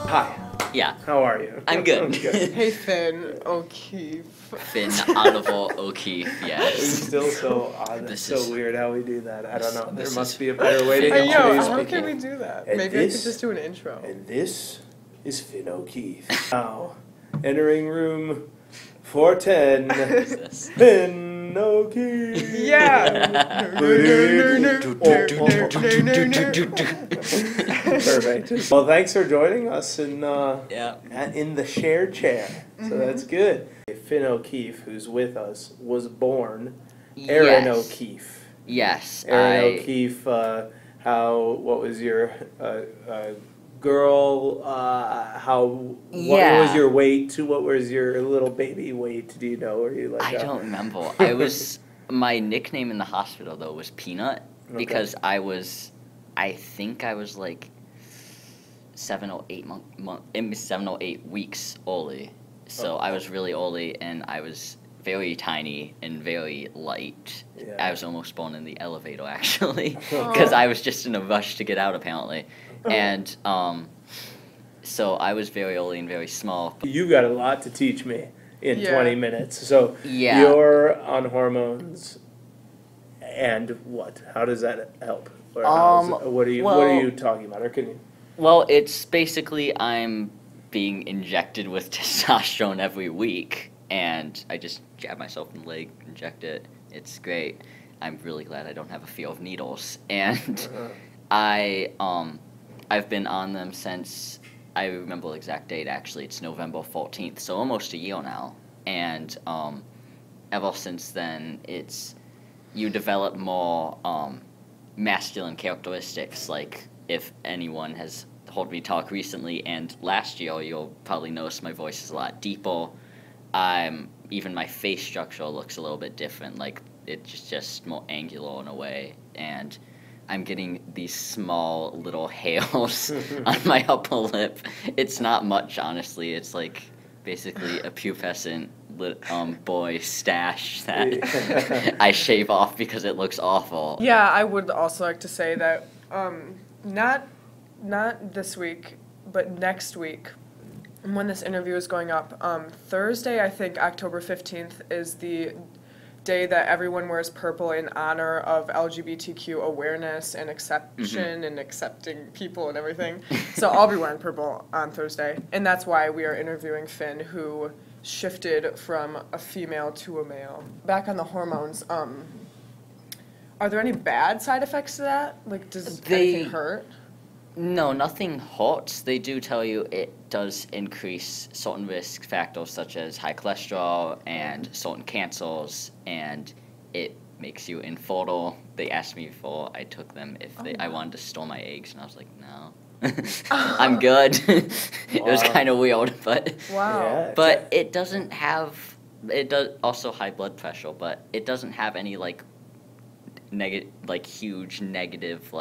Hi. Yeah, How are you? I'm good. Hey, Finn O'Keefe. Finn Oliver O'Keefe, It's yes. still so odd. This It's so is- weird how we do that. I don't know. There this must is be a better way to Finn I know, introduce how people. can we do that? And Maybe I could this- just do an intro. And this is Finn O'Keefe. Now, entering room 410, This. Finn O'Keefe. Yeah! Perfect. Well, thanks for joining us in Yeah. the shared chair. So that's good. Finn O'Keefe, who's with us, was born Aaron Yes. O'Keefe. Yes. Aaron O'Keefe, what was your girl, what Yeah. was your weight, what was your little baby weight, do you know, were you like I don't remember. My nickname in the hospital, though, was Peanut, because I think I was like 7 or 8 weeks old. So I was really old, and I was very tiny and very light. Yeah. I was almost born in the elevator, actually, because I was just in a rush to get out, apparently. And so I was very old and very small. You got a lot to teach me in Yeah. 20 minutes. So Yeah. you're on hormones, and what? How does that help? Or what are you talking about? Or can you? Well, it's basically I'm being injected with testosterone every week, and I just jab myself in the leg, inject it. It's great. I'm really glad I don't have a fear of needles. And I've been on them since, I remember the exact date, actually. It's November 14th, so almost a year now. And ever since then, you develop more masculine characteristics, like if anyone has heard me talk recently, and last year, you'll probably notice my voice is a lot deeper. Even my face structure looks a little bit different, like it's just more angular in a way, and I'm getting these small little hairs on my upper lip. It's not much, honestly. It's like basically a pubescent boy stash that I shave off because it looks awful. Yeah, I would also like to say that not this week, but next week, when this interview is going up, Thursday, I think October 15th, is the day that everyone wears purple in honor of LGBTQ awareness and acceptation and accepting people and everything. So I'll be wearing purple on Thursday, and that's why we are interviewing Finn, who shifted from a female to a male. Back on the hormones, are there any bad side effects to that? Like, does anything hurt? No, nothing hurts. They do tell you it does increase certain risk factors such as high cholesterol and certain cancers, and it makes you infertile. They asked me before I took them if I wanted to store my eggs, and I was like, no. I'm good. It was kind of weird, but Wow. Yeah, but it doesn't have. It does also high blood pressure, but it doesn't have any huge negative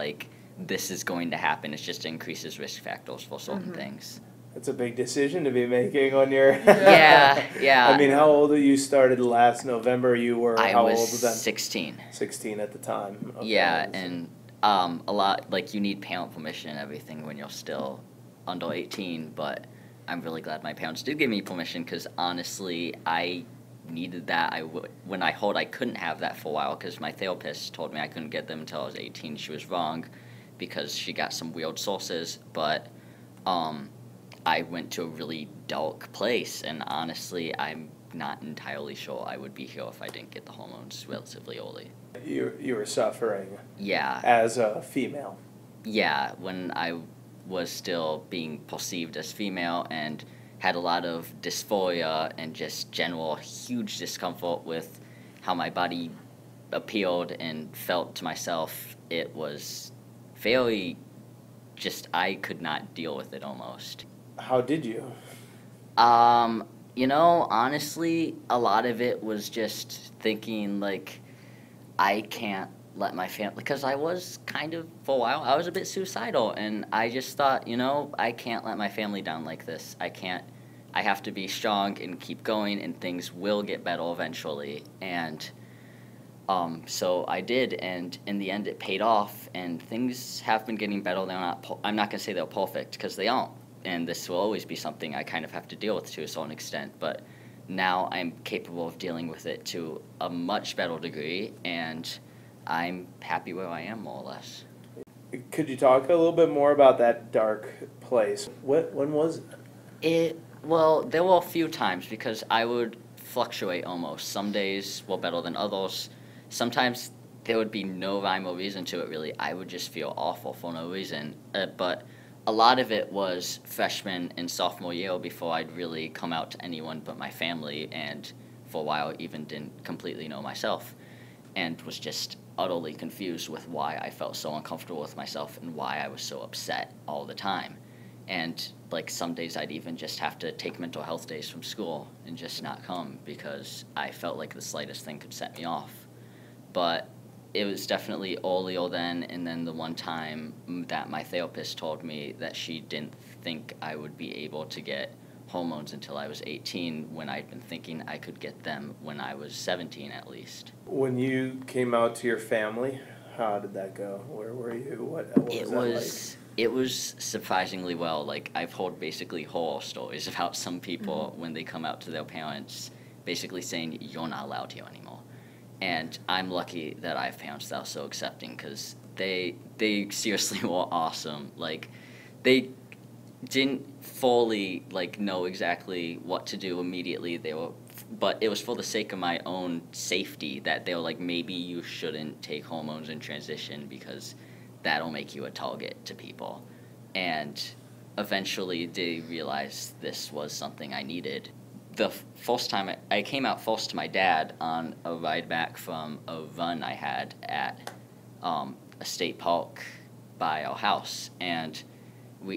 this is going to happen. It just increases risk factors for certain things. It's a big decision to be making on your. Yeah. I mean, how old were you? Started last November. You were I how was old then? 16. 16 at the time. Okay. Yeah, and a lot you need parent permission and everything when you're still under 18. But I'm really glad my parents did give me permission because honestly, I needed that. When I heard I couldn't have that for a while because my therapist told me I couldn't get them until I was 18. She was wrong because she got some weird sources, but I went to a really dark place, and honestly, I'm not entirely sure I would be here if I didn't get the hormones relatively early. You were suffering Yeah. as a female. Yeah, when I was still being perceived as female and had a lot of dysphoria and just general huge discomfort with how my body appeared and felt to myself, it was very I could not deal with it almost. How did you? Honestly, a lot of it was just thinking, I can't let my family, because I was kind of, for a while, I was a bit suicidal, and I just thought, I can't let my family down like this. I have to be strong and keep going, and things will get better eventually, and So I did, and in the end, it paid off, and things have been getting better. I'm not going to say they're perfect, because they aren't, and this will always be something I kind of have to deal with to a certain extent, but now I'm capable of dealing with it to a much better degree, and I'm happy where I am, more or less. Could you talk a little bit more about that dark place? When was it? Well, there were a few times, because I would fluctuate almost. Some days were better than others. Sometimes there would be no rhyme or reason to it, really. I would just feel awful for no reason. But a lot of it was freshman and sophomore year before I'd really come out to anyone but my family, and for a while even didn't completely know myself, and was just utterly confused with why I felt so uncomfortable with myself and why I was so upset all the time. And like some days I'd even just have to take mental health days from school and just not come because I felt like the slightest thing could set me off. But it was definitely earlier then, and then the one time that my therapist told me that she didn't think I would be able to get hormones until I was 18, when I'd been thinking I could get them when I was 17 at least. When you came out to your family, how did that go? Where were you? What was that like? It was surprisingly well. Like, I've heard basically horror stories about some people when they come out to their parents basically saying, you're not allowed here anymore. And I'm lucky that I have parents that are so accepting, because they seriously were awesome. Like, they didn't fully like know exactly what to do immediately. But it was for the sake of my own safety that they were like, maybe you shouldn't take hormones in transition because that'll make you a target to people. And eventually they realized this was something I needed. The first time I came out first to my dad on a ride back from a run I had at a state park by our house, and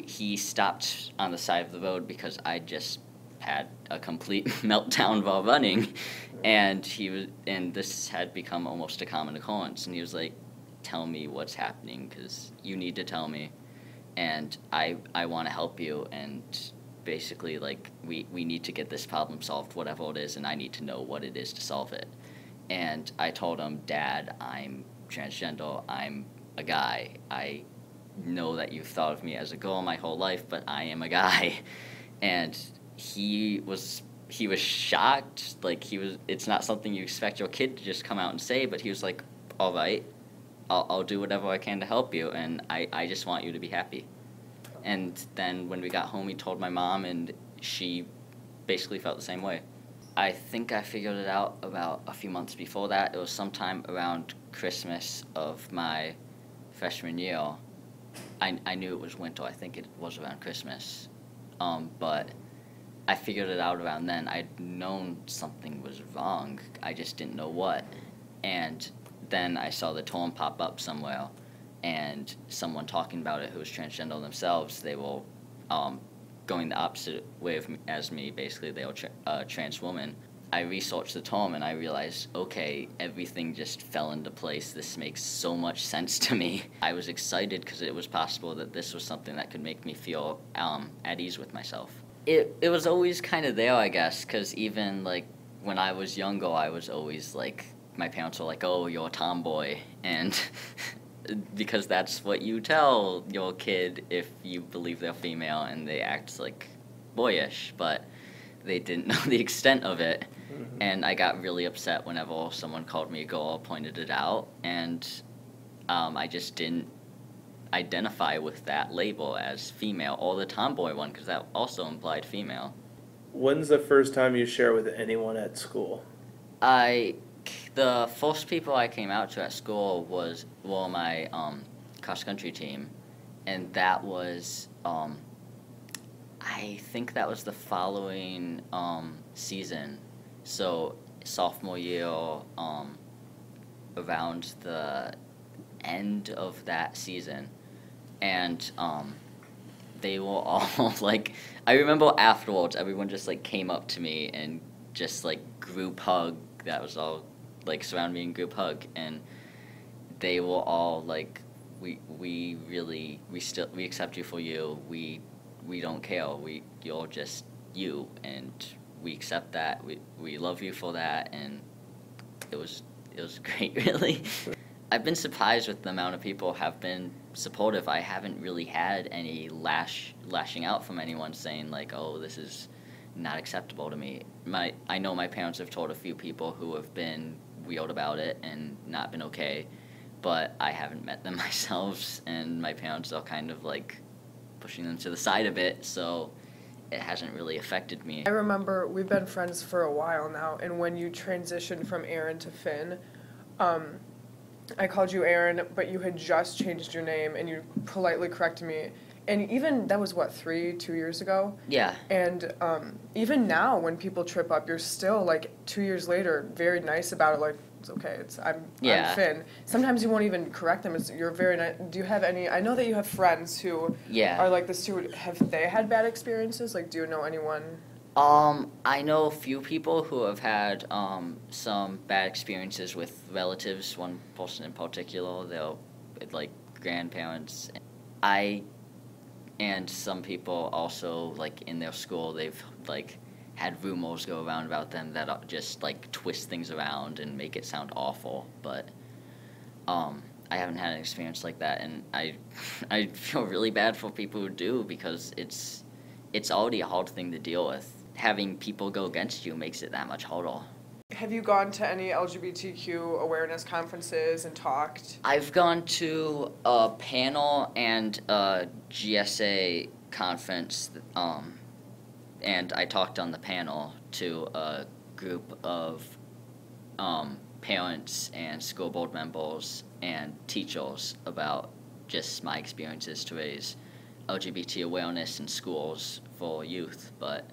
he stopped on the side of the road because I just had a complete meltdown while running, and this had become almost a common occurrence, and he was like, tell me what's happening, because you need to tell me, and I want to help you, and basically, like, we need to get this problem solved, whatever it is, and I need to know what it is to solve it. And I told him, Dad, I'm transgender, I'm a guy, I know that you've thought of me as a girl my whole life, but I am a guy. And he was shocked. Like, it's not something you expect your kid to just come out and say, but he was like, all right, I'll do whatever I can to help you, and I just want you to be happy. And then when we got home, he told my mom, and she basically felt the same way. I think I figured it out about a few months before that. It was sometime around Christmas of my freshman year. I knew it was winter. I think it was around Christmas. But I figured it out around then. I'd known something was wrong. I just didn't know what. And then I saw the term pop up somewhere, and someone talking about it who was transgender themselves. They were going the opposite way as me. Basically, they were a trans woman. I researched the term, and I realized, okay, everything just fell into place. This makes so much sense to me. I was excited because it was possible that this was something that could make me feel at ease with myself. It was always kind of there, I guess, because even, like, when I was younger, I was always, like, my parents were like, oh, you're a tomboy, and because that's what you tell your kid if you believe they're female and they act, like, boyish, but they didn't know the extent of it. Mm-hmm. And I got really upset whenever someone called me a girl, pointed it out, and I just didn't identify with that label as female, or the tomboy one, because that also implied female. When's the first time you share with anyone at school? The first people I came out to at school were my cross-country team, and that was, I think that was the following season. So sophomore year, around the end of that season, and they were all like, I remember afterwards, everyone just like came up to me and just like group hug. That was all, like, surround me and group hug, and they were all like, we accept you for you. We don't care. You're just you, and we accept that. We love you for that, and it it was great, really. I've been surprised with the amount of people have been supportive. I haven't really had any lashing out from anyone saying, like, oh, this is not acceptable to me. I know my parents have told a few people who have been weird about it and not been okay, but I haven't met them myself, and my parents are kind of, like, pushing them to the side a bit, so it hasn't really affected me. I remember we've been friends for a while now, and when you transitioned from Aaron to Finn, I called you Aaron, but you had just changed your name, and you politely corrected me. And even, that was what, 2 years ago? Yeah. And even now, when people trip up, you're still, like, 2 years later, very nice about it, like, it's okay, I'm Finn. Sometimes you won't even correct them, you're very nice. Do you have any, I know that you have friends who are like this too, have they had bad experiences? Like, do you know anyone? I know a few people who have had some bad experiences with relatives, one person in particular, they'll, like, grandparents. And some people also, like, in their school, they've, like, had rumors go around about them that just, like, twist things around and make it sound awful. But I haven't had an experience like that, and I feel really bad for people who do, because it's already a hard thing to deal with. Having people go against you makes it that much harder. Have you gone to any LGBTQ awareness conferences and talked? I've gone to a panel and a GSA conference, and I talked on the panel to a group of parents and school board members and teachers about just my experiences to raise LGBT awareness in schools for youth, but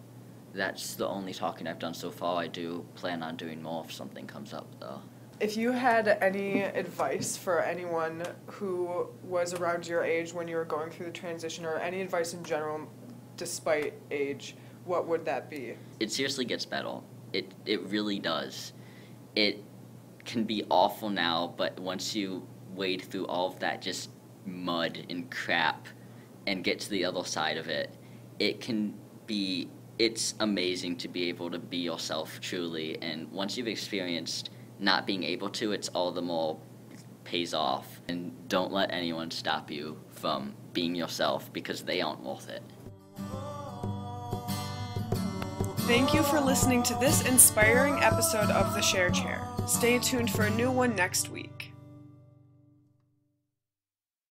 that's the only talking I've done so far. I do plan on doing more if something comes up, though. If you had any advice for anyone who was around your age when you were going through the transition, or any advice in general despite age, what would that be? It seriously gets better. It really does. It can be awful now, but once you wade through all of that just mud and crap and get to the other side of it, it's amazing to be able to be yourself truly, and once you've experienced not being able to, it's all the more pays off. And don't let anyone stop you from being yourself, because they aren't worth it. Thank you for listening to this inspiring episode of The Share Chair. Stay tuned for a new one next week.